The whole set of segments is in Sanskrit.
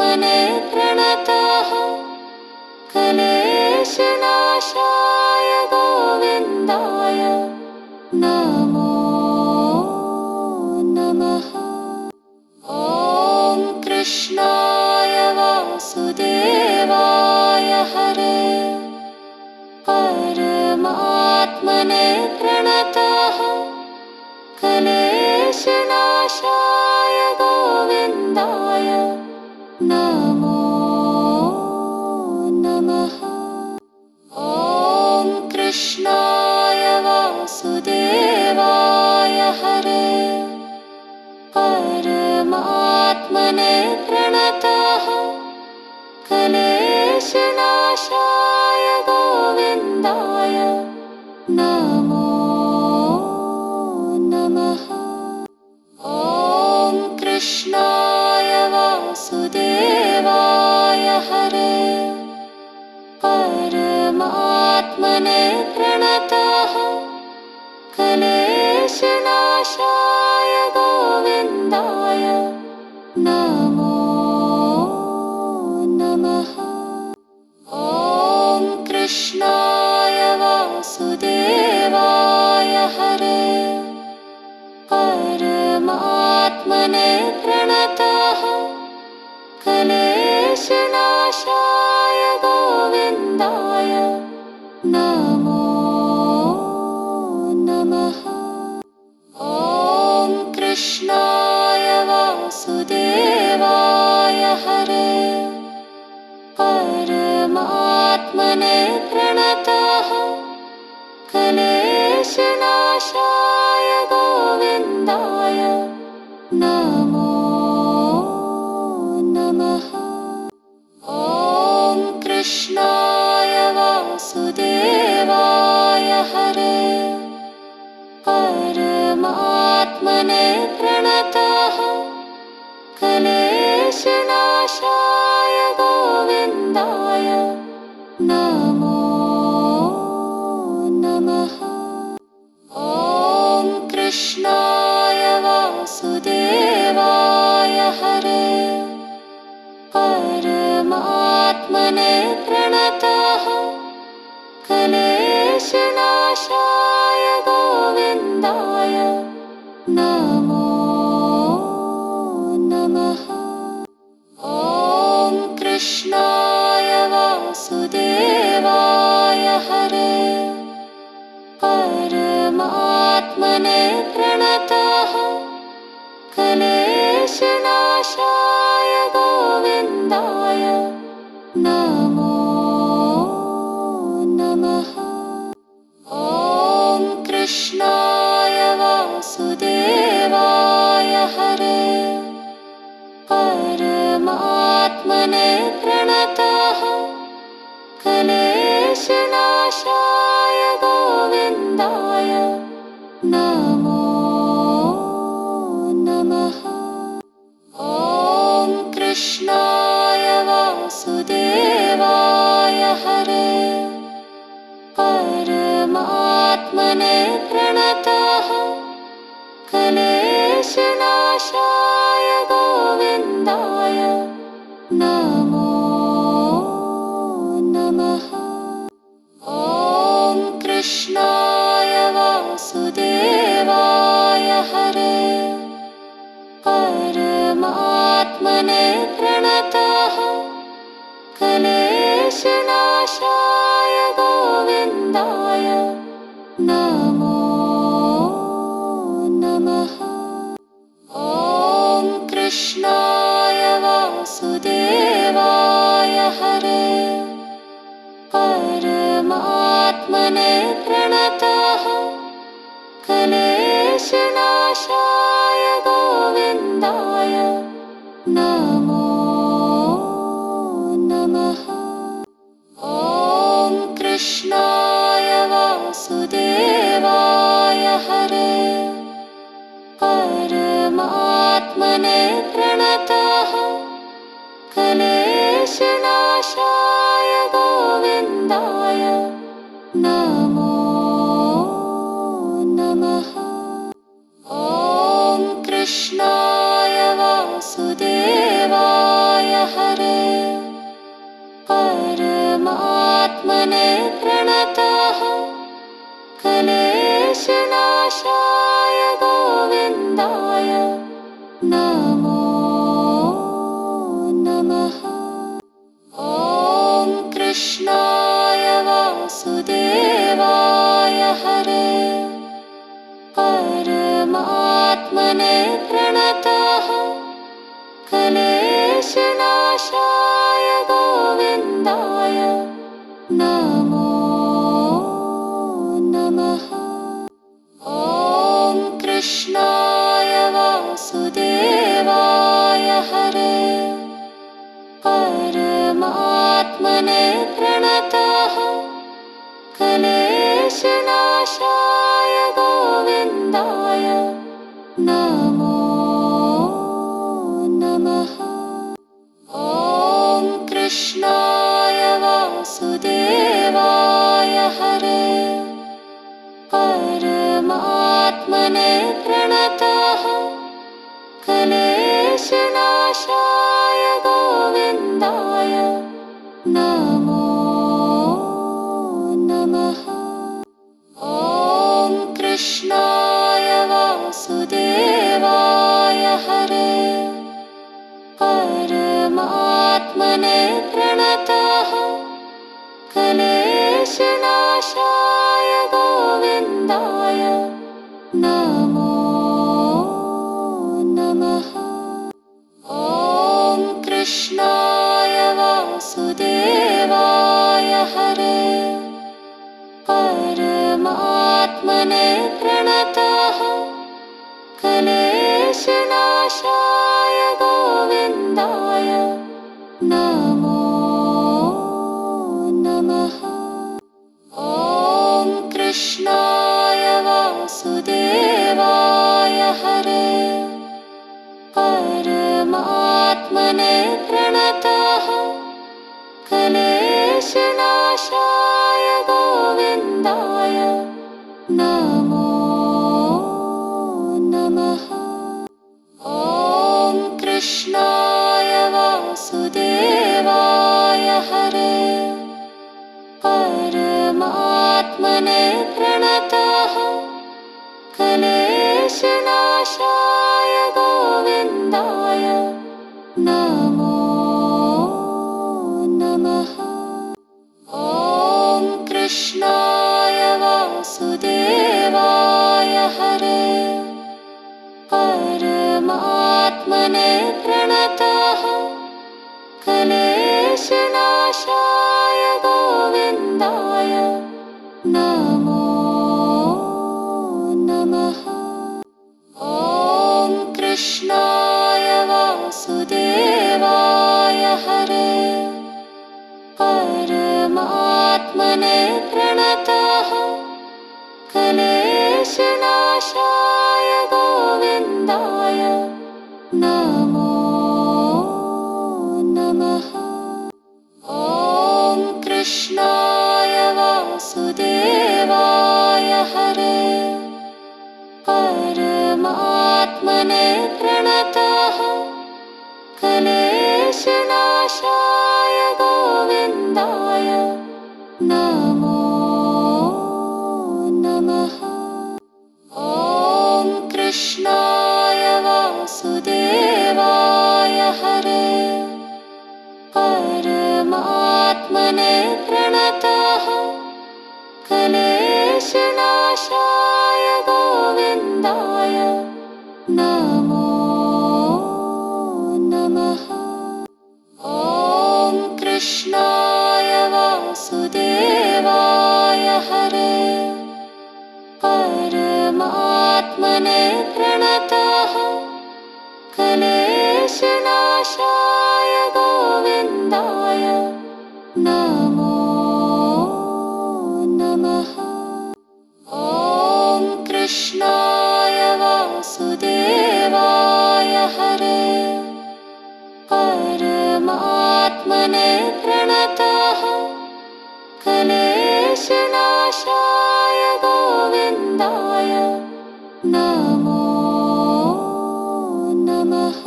परमात्मने प्रणतः क्लेशनाशाय गोविन्दाय नमो नमः। ॐ कृष्णाय वासुदेवाय हरे परमात्मने प्रणतः क्लेशनाशाय गोविन्दाय नमो नमः। ॐ कृष्णाय वासुदेवाय हरे परमात्मने प्रणतः क्लेशनाशाय गोविन्दाय नमो नमः। ॐ कृष्णाय वासुदेवाय हरे परमात्मने प्रणतः क्लेशनाशाय गोविन्दाय नमो नमः। ॐ कृष्णाय वासुदेवाय हरे परमात्मने प्रणतः क्लेशनाशाय गोविन्दाय नमो नमः। ॐ कृष्णाय वासुदेवाय हरे परमात्मने प्रणतः क्लेशनाशाय गोविन्दाय नमो नमः। ॐ कृष्णाय वासुदेवाय हरे परमात्मने प्रणतः क्लेशनाशाय गोविन्दाय नमो नमः। ॐ कृष्णाय वासुदेवाय हरे परमात्मने प्रणतः क्लेशनाशाय गोविन्दाय नमो नमः। ॐ कृष्णाय वासुदेवाय हरे परमात्मने प्रणतः क्लेशनाशाय गोविन्दाय नमो नमः। ॐ कृष्णाय वासुदेवाय हरे परमात्मने प्रणतः क्लेशनाशाय गोविन्दाय नमो नमः। ॐ कृष्णाय वासुदेवाय हरे परमात्मने प्रणतः क्लेशनाशाय गोविन्दाय नमो नमः। ॐ कृष्णाय वासुदेवाय हरे परमात्मने प्रणतः कृष्णकृष्णाय गोविन्दाय नमो नमः। ॐ कृष्णाय वासुदेवाय हरे परमात्मने प्रणतः क्लेशनाशाय गोविन्दाय नमो नमः। ॐ कृष्णाय वासुदेवाय हरे परमात्मने प्रणतः क्लेशनाशाय गोविन्दाय नमो नमः। ॐ कृष्णाय वासुदेवाय हरे परमात्मने प्रणतः क्लेशनाशाय गोविन्दाय नमो नमः। ॐ कृष्णाय वासुदेवाय हरे परमात्मने प्रणतः क्लेशनाशाय गोविन्दाय नमो नमः। ॐ कृष्णाय वासुदेवाय हरे परमात्मने प्रणतः क्लेशनाशाय गोविन्दाय नमो नमः। ॐ कृष्णाय वासुदेवाय हरे परमात्मने प्रणतः क्लेशनाशाय गोविन्दाय नमो नमः। ॐ कृष्णाय वासुदेवाय हरे परमात्मने प्रणतः क्लेशनाशाय गोविन्दाय नमो नमः। ॐ कृष्णाय वासुदेवाय हरे परमात्मने प्रणतः क्लेशनाशाय गोविन्दाय नमो नमः। ॐ कृष्णाय वासुदेवाय हरे परमात्मने प्रणतः क्लेशनाशाय गोविन्दाय नमो नमः। ॐ कृष्णाय वासुदेवाय हरे परमात्मने प्रणतः क्लेशनाशाय गोविन्दाय नमो नमः। ॐ कृष्णाय वासुदेवाय हरे परमात्मने प्रणतः क्लेशनाशाय गोविन्दाय नमो नमः। ॐ कृष्णाय वासुदेवाय हरे परमात्मने प्रणतः क्लेशनाशाय गोविन्दाय नमो नमः।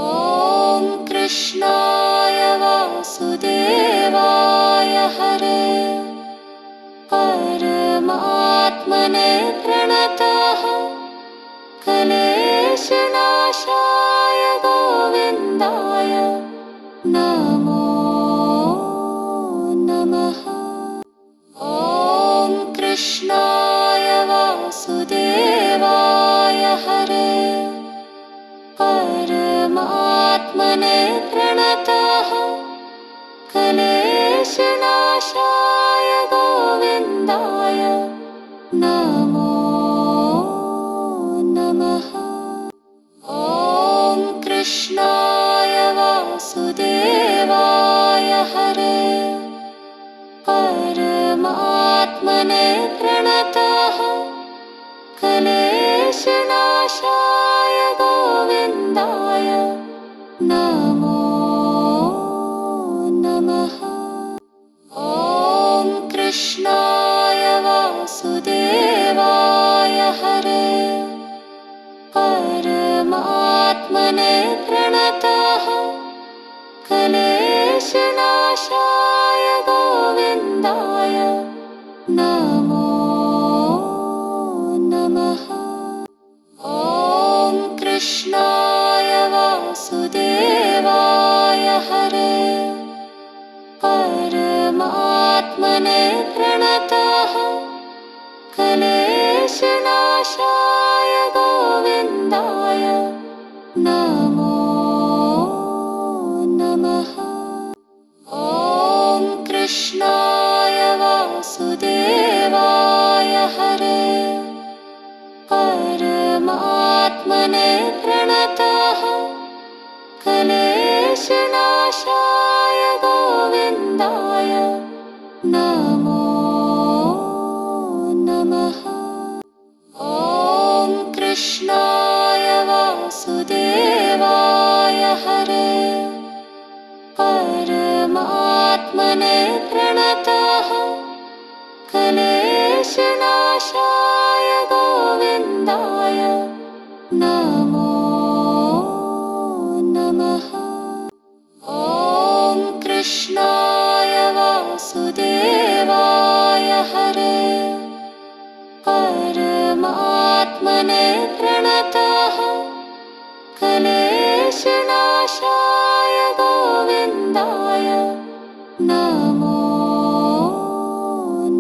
ॐ कृष्णाय वासुदेवाय हरे परमात्मने प्रणतः क्लेशनाशाय गोविन्दाय नमो नमः। ॐ कृष्णाय वासुदेवाय हरे परमात्मने प्रणतः क्लेशनाशाय गोविन्दाय नमो नमः। ॐ कृष्णाय वासुदेवाय हरे परमात्मने प्रणतः क्लेशनाशाय गोविन्दाय नमो नमः। ॐ कृष्णाय वासुदेवाय हरे परमात्मने प्रणतः क्लेशनाशाय गोविन्दाय नमो नमः। ॐ कृष्णाय वासुदेवाय हरे परमात्मने प्रणतः क्लेशनाशाय गोविन्दाय नमो नमः। ॐ कृष्णाय वासुदेवाय हरे परमात्मने प्रणतः क्लेशनाशाय गोविन्दाय नमो नमः। ॐ कृष्णाय वासुदेवाय हरे परमात्मने प्रणतः क्लेशनाशाय गोविन्दाय नमो नमः। ॐ कृष्णाय वासुदेवाय हरे परमात्मने प्रणतः क्लेशनाशाय गोविन्दाय नमो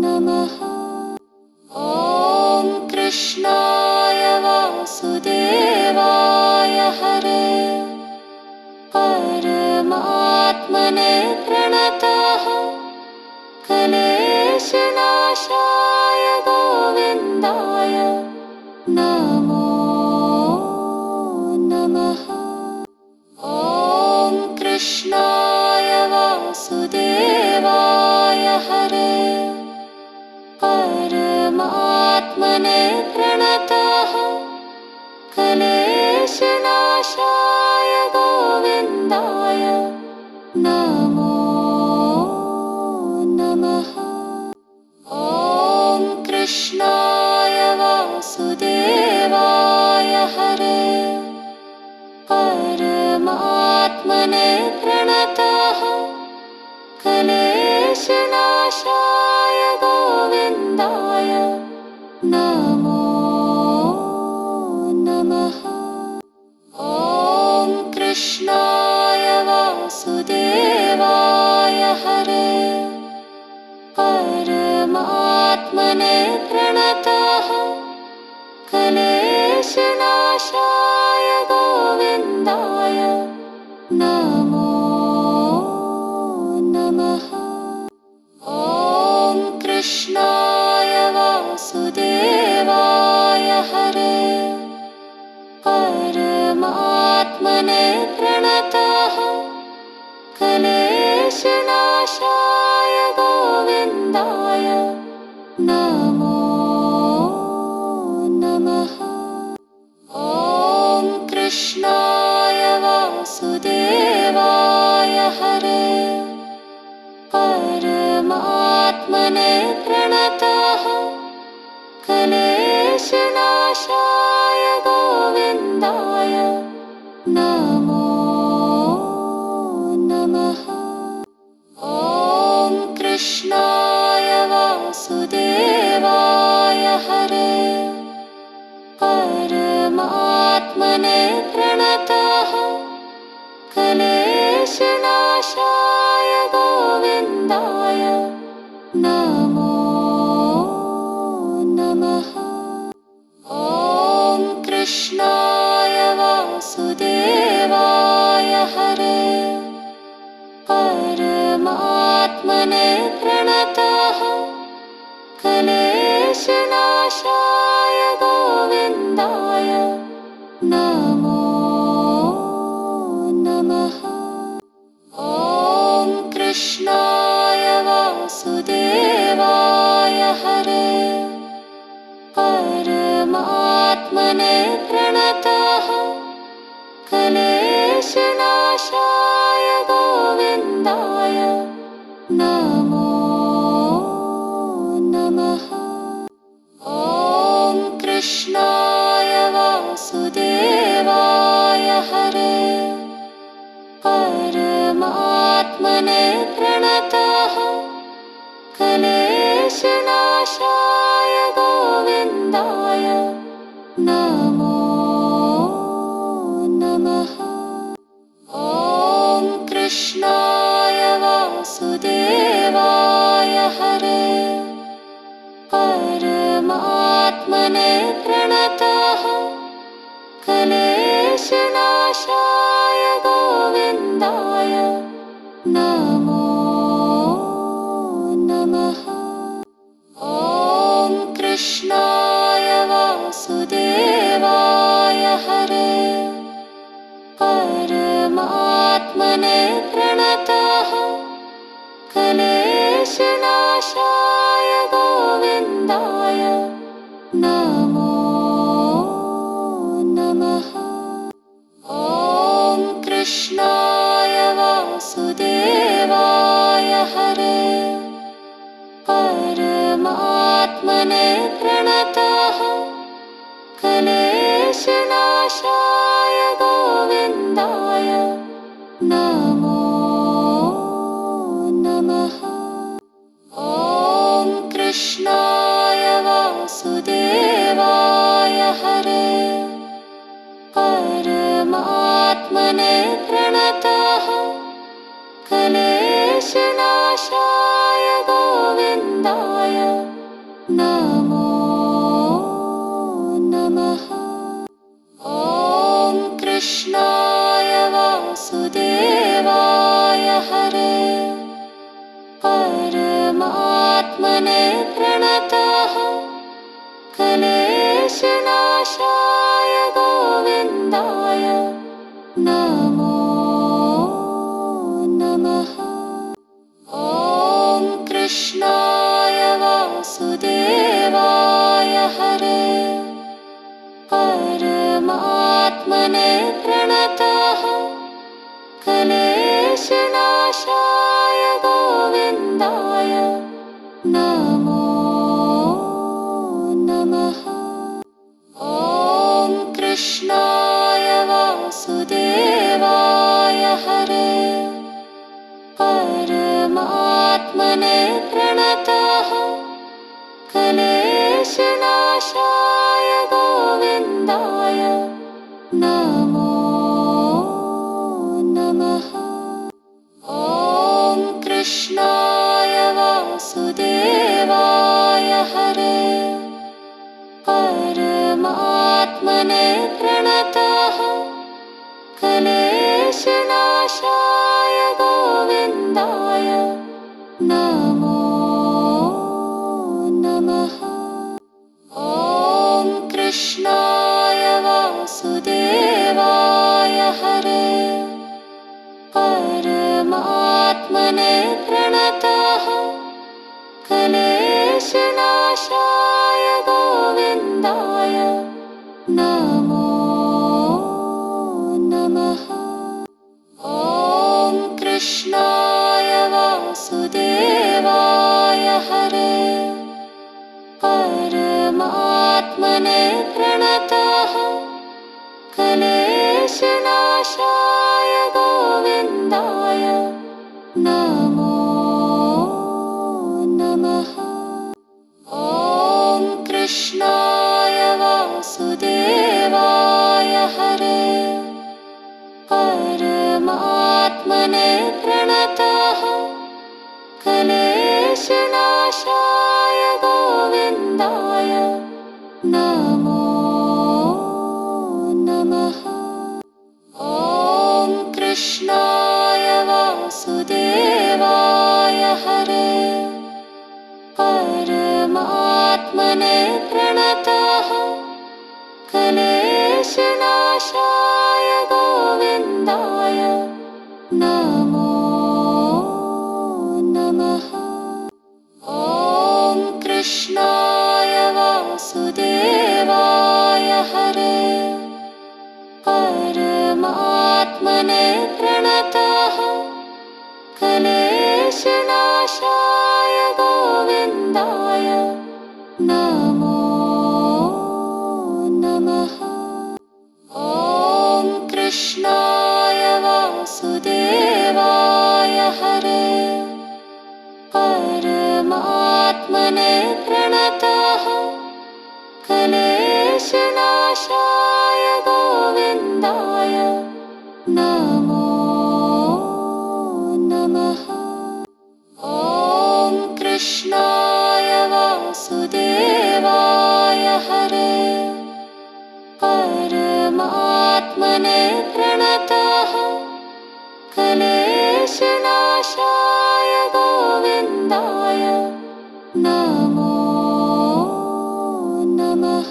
नमः। ॐ कृष्णाय वासुदेवाय हरे परमात्मने प्रणतः क्लेशनाशाय गोविन्दाय नमो नमः। ॐ कृष्णाय वासुदेवाय हरे परमात्मने प्रणतः क्लेशनाशाय गोविन्दाय नमो नमः। ॐ कृष्णाय वासुदेवाय हरे परमात्मने प्रणतः क्लेशनाशाय गोविन्दाय नमो नमः। ॐ कृष्णाय वासुदेवाय हरे परमात्मने प्रणतः क्लेशनाशाय गोविन्दाय नमो कृष्णाय वासुदेवाय हरे परमात्मने प्रणतः क्लेशनाशाय गोविन्दाय नमो नमः। ॐ कृष्णाय वासुदेवाय हरे परमात्मने प्रणतः क्लेशनाशाय गोविन्दाय नमो नमः। ॐ कृष्णाय वासुदेवाय हरे परमात्मने प्रणतः क्लेशनाशाय गोविन्दाय नमो नमः। ॐ कृष्णाय वासुदेवाय हरे परमात्मने प्रणतः क्लेशनाशाय गोविन्दाय नमो नमः। ॐ कृष्णाय वासुदेवाय हरे परमात्मने प्रणतः क्लेशनाशाय गोविन्दाय नमो नमः। ॐ कृष्णाय वासुदेवाय हरे परमात्मने प्रणतः क्लेशनाशाय गोविन्दाय नमो नमः। ॐ कृष्णाय वासुदेवाय हरे परमात्मने प्रणतः क्लेशनाशाय गोविन्दाय नमो नमः। ॐ कृष्णाय वासुदेवाय हरे परमात्मने प्रणतः क्लेशनाशाय गोविन्दाय नमो नमः। ॐ कृष्णाय वासुदेवाय हरे परमात्मने प्रणतः क्लेशनाशाय गोविन्दाय नमो नमः। ॐ कृष्णाय वासुदेवाय हरे परमात्मने प्रणतः क्लेशनाशाय गोविन्दाय नमो नमः। ॐ कृष्णाय वासुदेवाय हरे परमात्मने प्रणतः क्लेशनाशाय गोविन्दाय नमो नमः। ॐ कृष्णाय वासुदेवाय हरे परमात्मने प्रणतः क्लेशनाशाय गोविन्दाय नमो क्लेशनाशाय गोविन्दाय नमो नमः।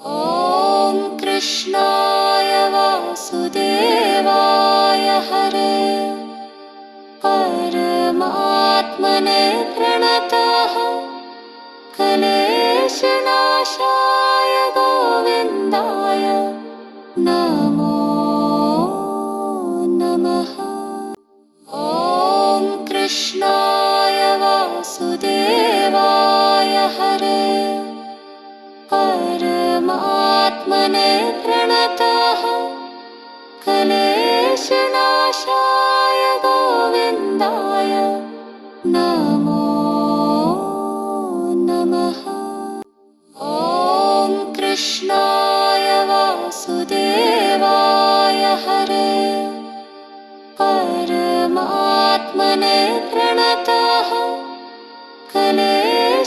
ॐ कृष्णाय वासुदेवाय हरे परमात्मने प्रणतः क्लेशनाशाय गोविन्दाय नमो नमः। ॐ कृष्णाय वासुदेवाय हरे परमात्मने प्रणतः क्लेशनाशाय गोविन्दाय नमो नमः। ॐ कृष्णाय वासुदेवाय हरे परमात्मने प्रणतः क्लेशनाशाय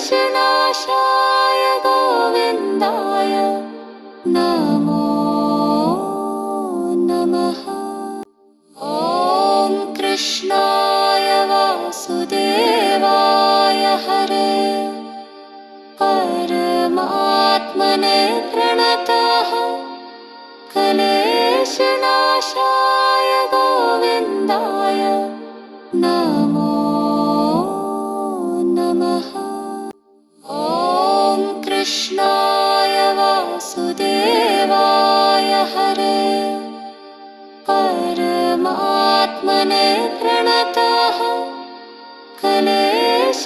गोविन्दाय नमो नमः। ॐ कृष्णाय वासुदेवाय हरे परमात्मने प्रणतः क्लेशनाशाय गोविन्दाय नमो नमः। ॐ कृष्णाय वासुदेवाय हरे परमात्मने प्रणतः क्लेशनाशाय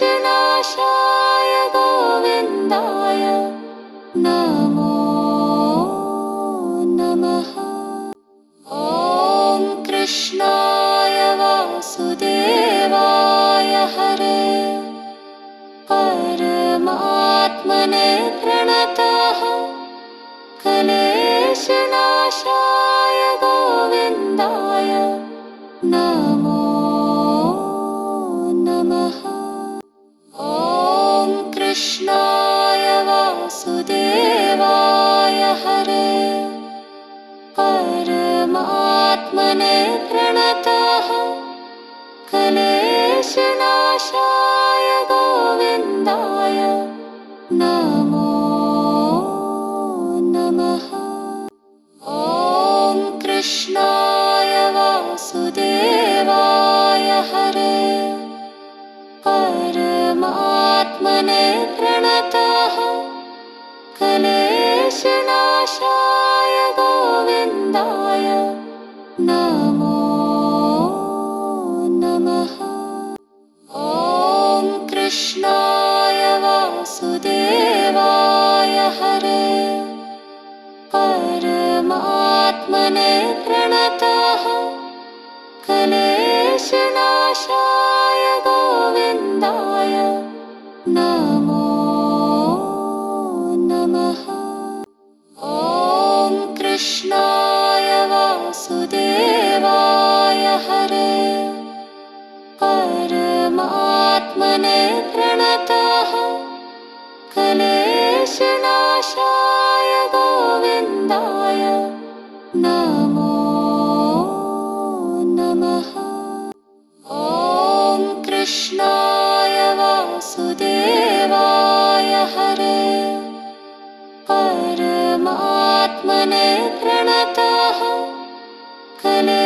गोविन्दाय नमो नमः। ॐ कृष्णाय वासुदेवाय हरे परमात्मने प्रणतः क्लेशनाशाय गोविन्दाय नमो नमः। ॐ कृष्णाय वासुदेवाय हरे परमात्मने प्रणतः क्लेशनाशाय गोविन्दाय नमो नमः। ॐ कृष्णाय वासुदेवाय हरे परमात्मने प्रणतः क्लेशनाशाय गोविन्दाय नमो नमः। ॐ कृष्णाय वासुदेवाय हरे परमात्मने प्रणतः क्लेशनाशाय गोविन्दाय नमो नमः। ॐ कृष्णाय वासुदेवाय हरे परमात्मने प्रणतः क्लेशनाशाय गोविन्दाय नमो नमः। ॐ कृष्णाय वासुदेवाय हरे परमात्मने प्रणतः क्लेशनाशाय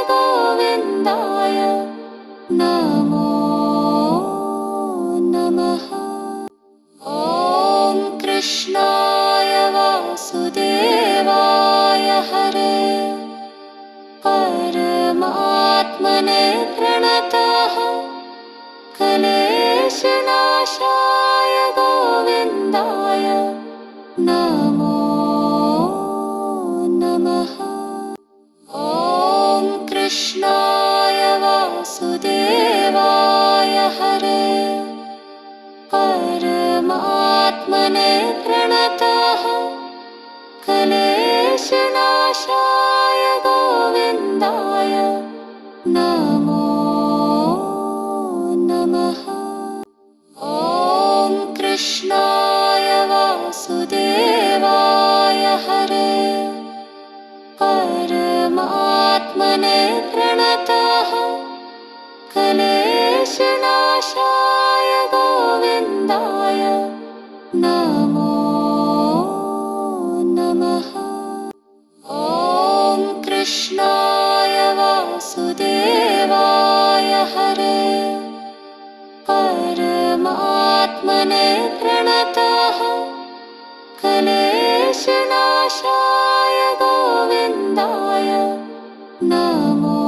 गोविन्दाय नमो नमः। ॐ कृष्णाय वासुदेवाय हरे परमात्मने प्रणतः क्लेशनाशाय गोविन्दाय नमो नमः। ॐ कृष्णाय वासुदेवाय हरे परमात्मने प्रणतः क्लेशनाशाय गोविन्दाय नमो प्रणताः क्लेशनाशाय गोविन्दाय नमो नमः। ॐ कृष्णाय वासुदेवाय हरे परमात्मने प्रणताः क्लेशनाशाय गोविन्दाय नमो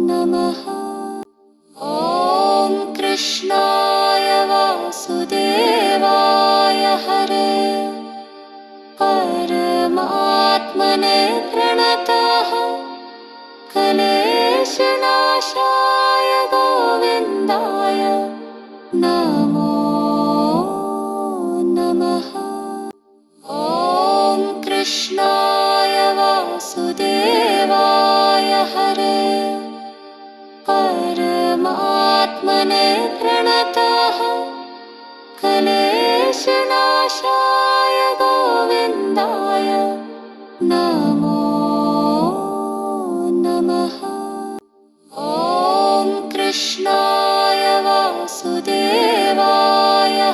नमः। ॐ कृष्णाय वासुदेवाय हरे परमात्मने प्रणताः क्लेशनाशाय गोविन्दाय नमो नमः। ॐ कृष्णाय वासुदेवाय हरे परमात्मने प्रणताः क्लेशनाशाय गोविन्दाय नमो नमः। ॐ कृष्णाय वासुदेवाय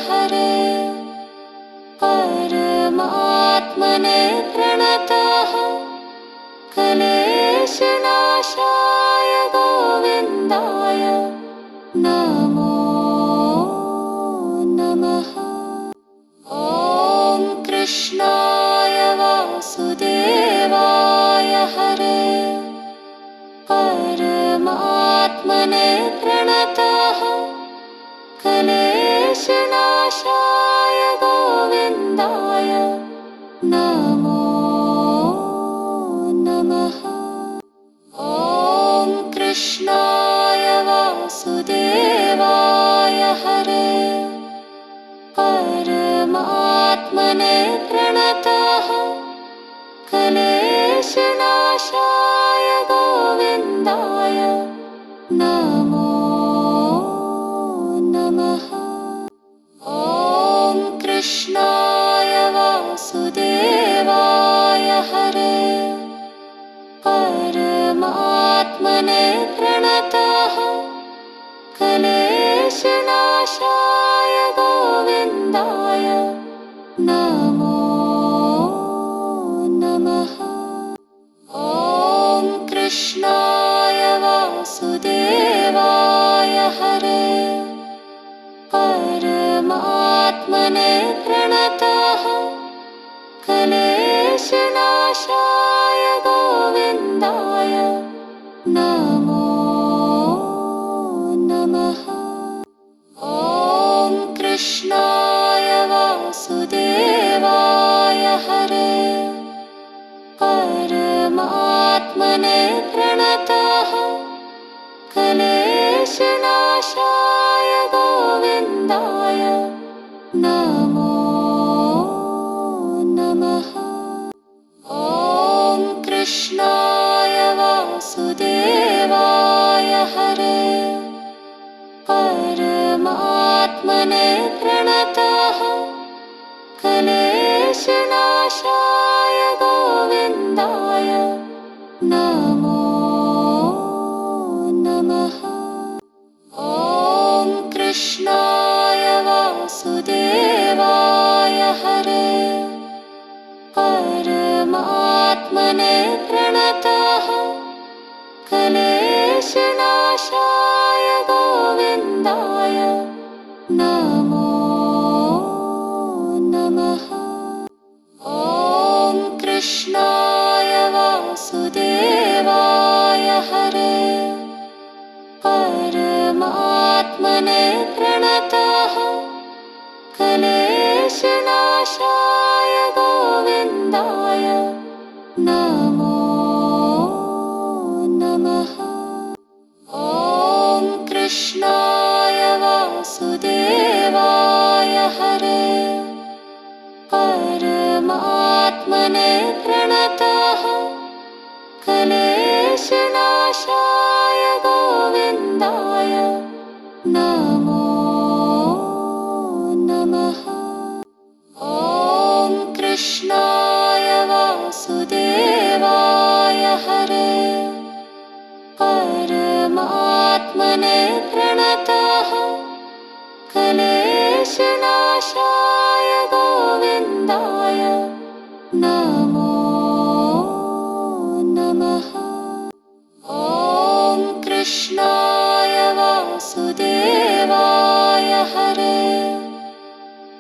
हरे परमात्मने प्रणताः क्लेशनाशाय गोविन्दाय नमो नमः। ॐ कृष्णाय वासुदेवाय हरे परमात्मने प्रणताः क्लेशनाशाय गोविन्दाय नमो नमः। ॐ कृष्णाय वासुदेवाय हरे परमात्मने प्रणताः क्लेशनाशाय गोविन्दाय नमो नमः। ॐ कृष्णाय वासुदेवाय हरे परमात्मने प्रणताः क्लेशनाशाय गोविन्दाय नमो नमः। ॐ कृष्णाय वासुदेवाय हरे परमात्मने प्रणताः क्लेशनाशाय गोविन्दाय नमो नमः। ॐ कृष्णाय वासुदेवाय हरे परमात्मने प्रणताः क्लेशनाशाय गोविन्दाय नमो नमः। ॐ कृष्णाय वासुदेवाय हरे परमात्मने प्रणताः क्लेशनाशाय गोविन्दाय नमो नमः। ॐ कृष्णाय वासुदेवाय हरे परमात्मने प्रणताः क्लेशनाशाय गोविन्दाय नमो नमः। ॐ कृष्णाय वासुदेवाय हरे परमात्मने प्रणताः क्लेशनाशाय गोविन्दाय नमो नमः। ॐ कृष्णाय वासुदेवाय हरे परमात्मने प्रणताः क्लेशनाशाय गोविन्दाय नमो नमः। ॐ कृष्णाय वासुदेवाय हरे नमः। ॐ कृष्णाय वासुदेवाय हरे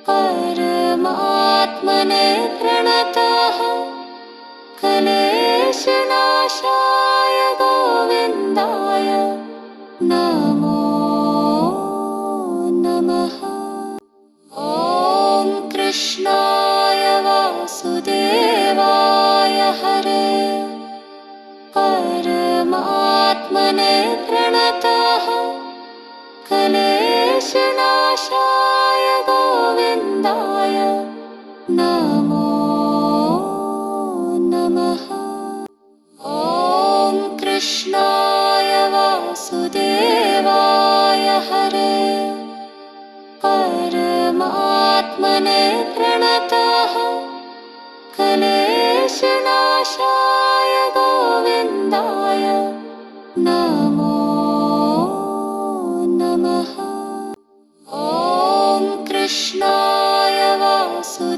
परमात्मने प्रणतः क्लेशनाशाय गोविन्दाय नमो नमः। ॐ कृष्णाय वासुदेवाय हरे परमात्मने प्रणतः क्लेशनाशाय गोविन्दाय नमो नमः। ॐ कृष्णाय वासुदेवाय हरे परमात्मने प्रणतः क्लेशनाशाय गोविन्दाय नमो नमः। ॐ कृष्णाय वासुदेवाय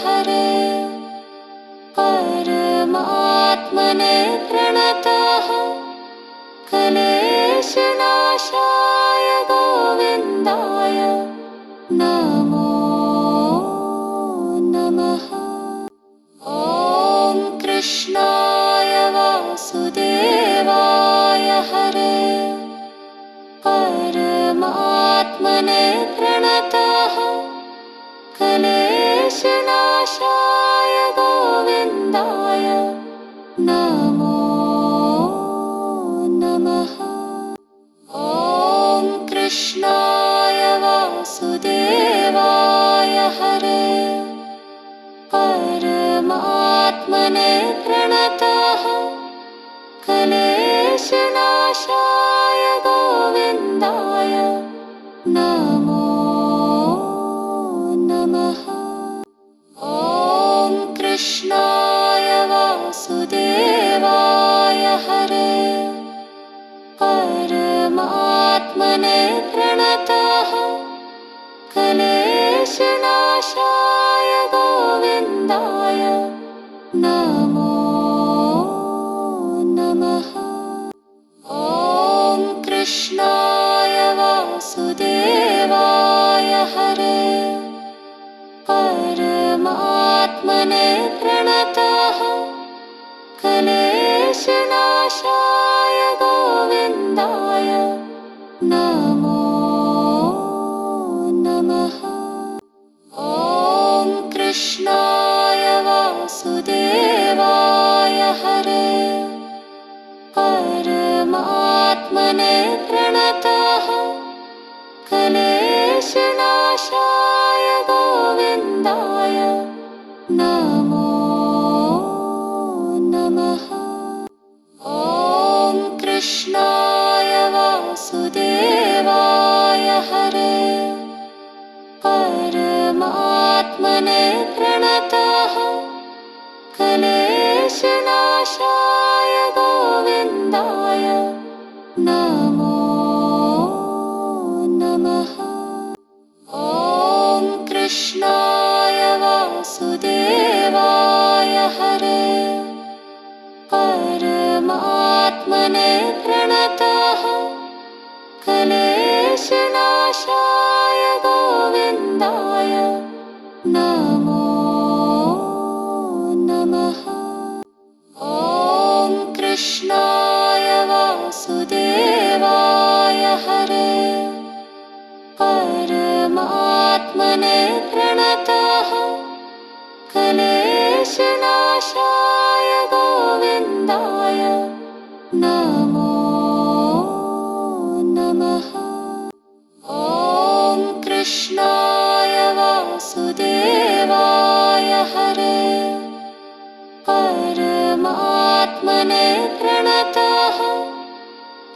हरे परमात्मने प्रणतः क्लेशनाशाय गोविन्दाय नमो नमः। ॐ कृष्णाय वासुदेवाय हरे परमात्मने प्रणतः क्लेशनाशाय गोविन्दाय नमो नमः। ॐ कृष्णाय वासुदेवाय हरे परमात्मने प्रणतः क्लेशनाशाय गोविन्दाय नमो नमः। ॐ कृष्णाय वासुदेवाय हरे परमात्मने प्रणतः क्लेशनाशाय गोविन्दाय नमो नमः। ॐ कृष्णाय वासुदेवाय हरे परमात्मने प्रणतः क्लेशनाशाय गोविन्दाय नमो नमः। ॐ कृष्णाय वासुदेवाय हरे परमात्मने प्रणतः क्लेशनाशाय गोविन्दाय नमो नमः। ॐ कृष्णाय वासुदेवाय हरे परमात्मने प्रणतः क्लेशनाशाय गोविन्दाय नमो नमः। ॐ कृष्णाय वासुदेवाय हरे परमात्मने प्रणतः क्लेशनाशाय गोविन्दाय नमो नमः। ॐ कृष्णाय वासुदेवाय हरे परमात्मने प्रणतः क्लेशनाशाय गोविन्दाय नमो नमः। ॐ कृष्णाय वासुदेवाय हरे परमात्मने प्रणतः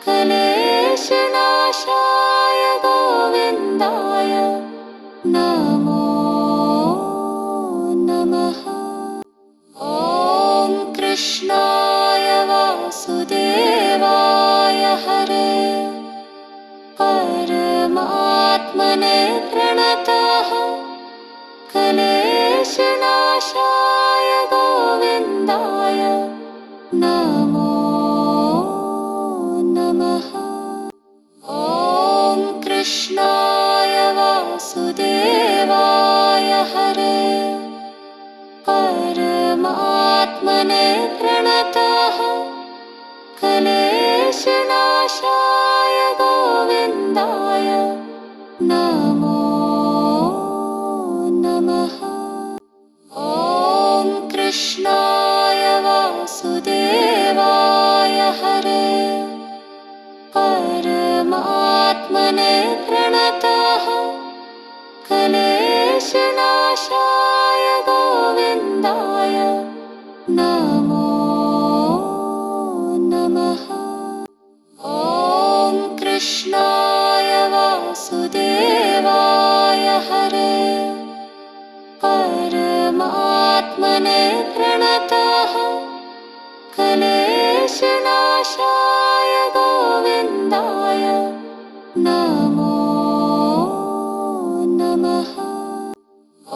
क्लेशनाशाय गोविन्दाय नमो नमः। ॐ कृष्णाय वासुदेवाय हरे परमात्मने प्रणतः क्लेशनाशाय गोविन्दाय गोविन्दाय नमो नमः।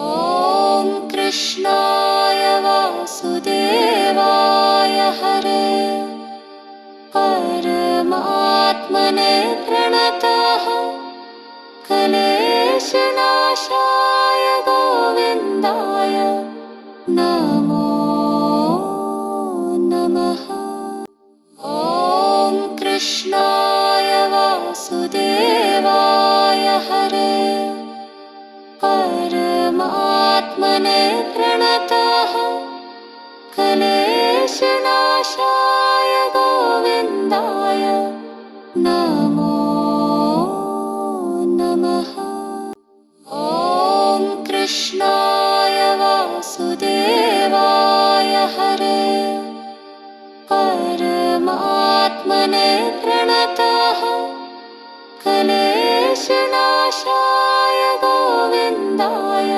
ॐ कृष्णाय वासुदेवाय हरे परमात्मने प्रणतः क्लेशनाशाय गोविन्दाय नमो नमः। ॐ कृष्णाय वासुदेवाय हरे परमात्मने प्रणतः क्लेशनाशाय गोविन्दाय नमो नमः। ॐ कृष्णाय वासुदेवाय हरे परमात्मने प्रणतः क्लेशनाशाय गोविन्दाय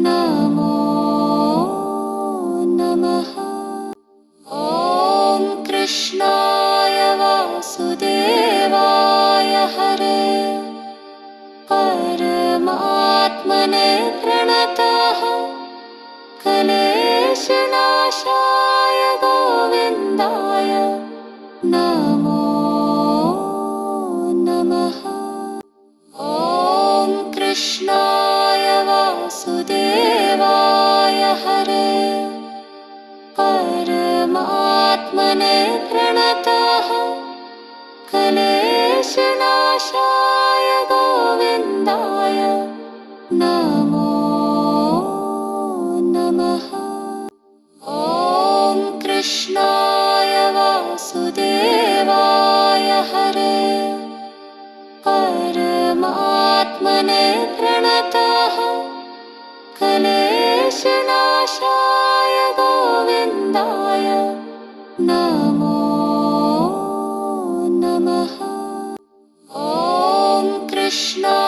नमो नमः। ॐ कृष्णाय वासुदेवाय हरे परमात्मने प्रणतः क्लेशनाशाय गोविन्दाय नमो नमः। ॐ कृष्णाय वासुदेवाय हरे परमात्मने प्रणतः क्लेशनाशाय गोविन्दाय नमो नमः। ॐ कृष्णाय वासुदेवाय हरे परमात्मने प्रणतः क्लेशनाशाय गोविन्दाय नमो नमः। ॐ कृष्णाय